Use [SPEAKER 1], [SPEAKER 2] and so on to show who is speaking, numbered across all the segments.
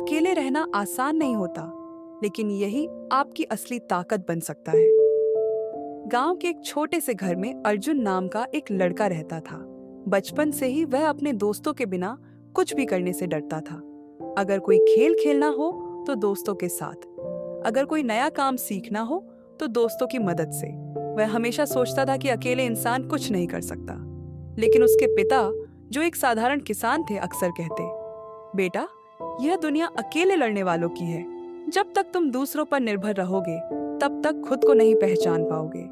[SPEAKER 1] अकेले रहना आसान नहीं होता, लेकिन यही आपकी असली ताकत बन सकता है। गांव के एक छोटे से घर में अर्जुन नाम का एक लड़का रहता था। बचपन से ही वह अपने दोस्तों के बिना कुछ भी करने से डरता था। अगर कोई खेल खेलना हो तो दोस्तों के साथ, अगर कोई नया काम सीखना हो तो दोस्तों की मदद से। वह हमेशा सोचता था कि अकेले इंसान कुछ नहीं कर सकता। लेकिन उसके पिता, जो एक साधारण किसान थे, अक्सर कहते, बेटा, यह दुनिया अकेले लड़ने वालों की है। जब तक तुम दूसरों पर निर्भर रहोगे, तब तक खुद को नहीं पहचान पाओगे।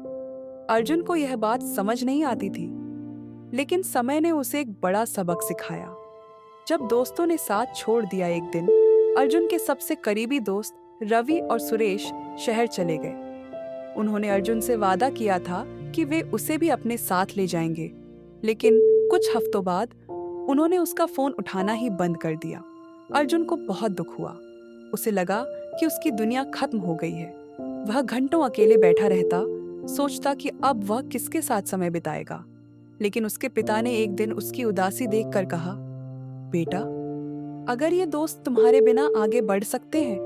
[SPEAKER 1] अर्जुन को यह बात समझ नहीं आती थी, लेकिन समय ने उसे एक बड़ा सबक सिखाया। जब दोस्तों ने साथ छोड़ दिया, एक दिन अर्जुन के सबसे करीबी दोस्त रवि और सुरेश शहर चले गए। उन्होंने अर्जुन से वादा किया था कि वे उसे भी अपने साथ ले जाएंगे, लेकिन कुछ हफ्तों बाद उन्होंने उसका फोन उठाना ही बंद कर दिया। अर्जुन को बहुत दुख हुआ। उसे लगा कि उसकी दुनिया खत्म हो गई है। वह घंटों अकेले बैठा रहता, सोचता कि अब वह किसके साथ समय बिताएगा। लेकिन उसके पिता ने एक दिन उसकी उदासी देखकर कहा, बेटा, अगर ये दोस्त तुम्हारे बिना आगे बढ़ सकते हैं,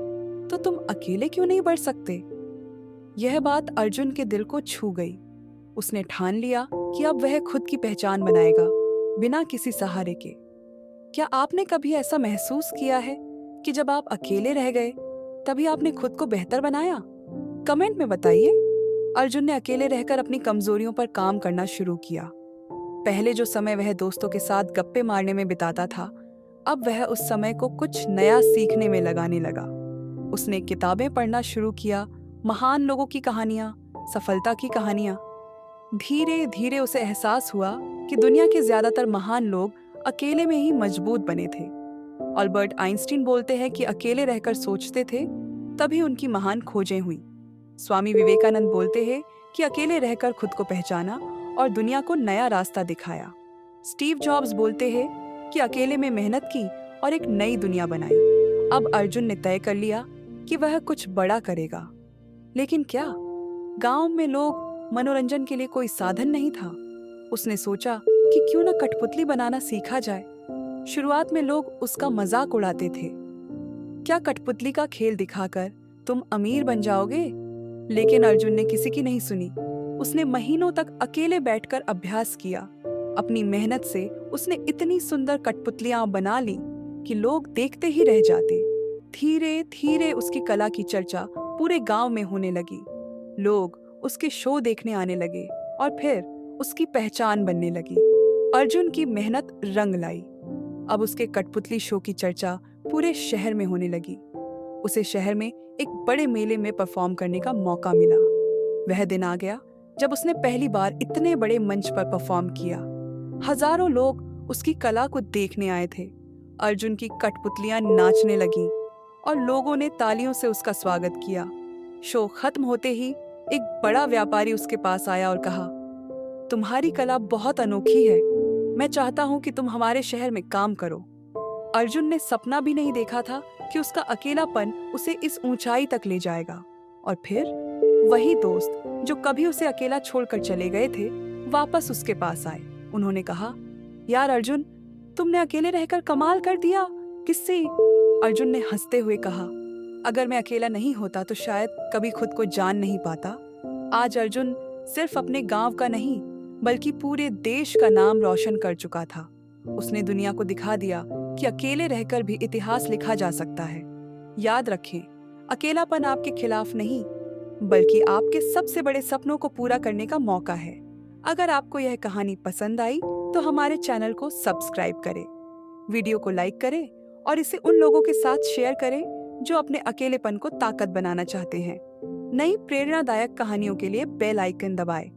[SPEAKER 1] तो तुम अकेले क्यों नहीं बढ़ सकते? यह बात अर्जुन के दिल को छू गई। उसने ठान लिया कि अब वह खुद की पहचान बनाएगा, बिना किसी सहारे के। क्या आपने कभी ऐसा महसूस किया है कि जब आप अकेले रह गए, तभी आपने खुद को बेहतर बनाया? कमेंट में बताइए। अर्जुन ने अकेले रहकर अपनी कमजोरियों पर काम करना शुरू किया। पहले जो समय वह दोस्तों के साथ गप्पे मारने में बिताता था, अब वह उस समय को कुछ नया सीखने में लगाने लगा। उसने किताबें पढ़ना शुरू किया, महान लोगों की कहानियां, सफलता की कहानियां। धीरे धीरे उसे एहसास हुआ कि दुनिया के ज्यादातर महान लोग अकेले में ही मजबूत बने थे। अल्बर्ट आइंस्टीन बोलते हैं कि अकेले रहकर सोचते थे, तभी उनकी महान खोजें हुई। स्वामी विवेकानंद बोलते हैं कि अकेले रहकर खुद को पहचाना और दुनिया को नया रास्ता दिखाया। स्टीव जॉब्स बोलते हैं कि अकेले में मेहनत की और एक नई दुनिया बनाई। अब अर्जुन ने तय कर लिया कि वह कुछ बड़ा करेगा। लेकिन क्या गांव में लोग मनोरंजन के लिए कोई साधन नहीं था? उसने सोचा कि क्यों न कठपुतली बनाना सीखा जाए। शुरुआत में लोग उसका मजाक उड़ाते थे, क्या कठपुतली का खेल दिखाकर तुम अमीर बन जाओगे? लेकिन अर्जुन ने किसी की नहीं सुनी। उसने महीनों तक अकेले बैठकर अभ्यास किया। अपनी मेहनत से उसने इतनी सुंदर कठपुतलियां बना ली कि लोग देखते ही रह जाते। धीरे धीरे उसकी कला की चर्चा पूरे गांव में होने लगी। लोग उसके शो देखने आने लगे और फिर उसकी पहचान बनने लगी। अर्जुन की मेहनत रंग लाई। अब उसके कठपुतली शो की चर्चा पूरे शहर में होने लगी। उसे शहर में एक बड़े मेले में परफॉर्म करने का मौका मिला। वह दिन आ गया जब उसने पहली बार इतने बड़े मंच पर परफॉर्म किया। हजारों लोग उसकी कला को देखने आए थे। अर्जुन की कठपुतलियां नाचने लगीं और लोगों ने तालियों से उसका स्वागत किया। शो खत्म होते ही एक बड़ा व्यापारी उसके पास आया और कहा, तुम्हारी कला बहुत अनोखी है। मैं चाहता हूं कि तुम हमारे शहर में काम करो। अर्जुन ने सपना भी नहीं देखा था कि उसका अकेलापन उसे इस ऊंचाई तक ले जाएगा। और फिर वही दोस्त जो कभी उसे अकेला छोड़कर चले गए थे, वापस उसके पास आए। उन्होंने कहा, यार अर्जुन, तुमने अकेले रहकर कमाल कर दिया। किससे? अर्जुन ने हंसते हुए कहा, अगर मैं अकेला नहीं होता तो शायद कभी खुद को जान नहीं पाता। आज अर्जुन सिर्फ अपने गांव का नहीं, बल्कि पूरे देश का नाम रोशन कर चुका था। उसने दुनिया को दिखा दिया कि अकेले रहकर भी इतिहास लिखा जा सकता है। याद रखें, अकेलापन आपके खिलाफ नहीं, बल्कि आपके सबसे बड़े सपनों को पूरा करने का मौका है। अगर आपको यह कहानी पसंद आई तो हमारे चैनल को सब्सक्राइब करें, वीडियो को लाइक करें और इसे उन लोगों के साथ शेयर करें जो अपने अकेलेपन को ताकत बनाना चाहते हैं। नई प्रेरणादायक कहानियों के लिए बेल आइकन दबाएं।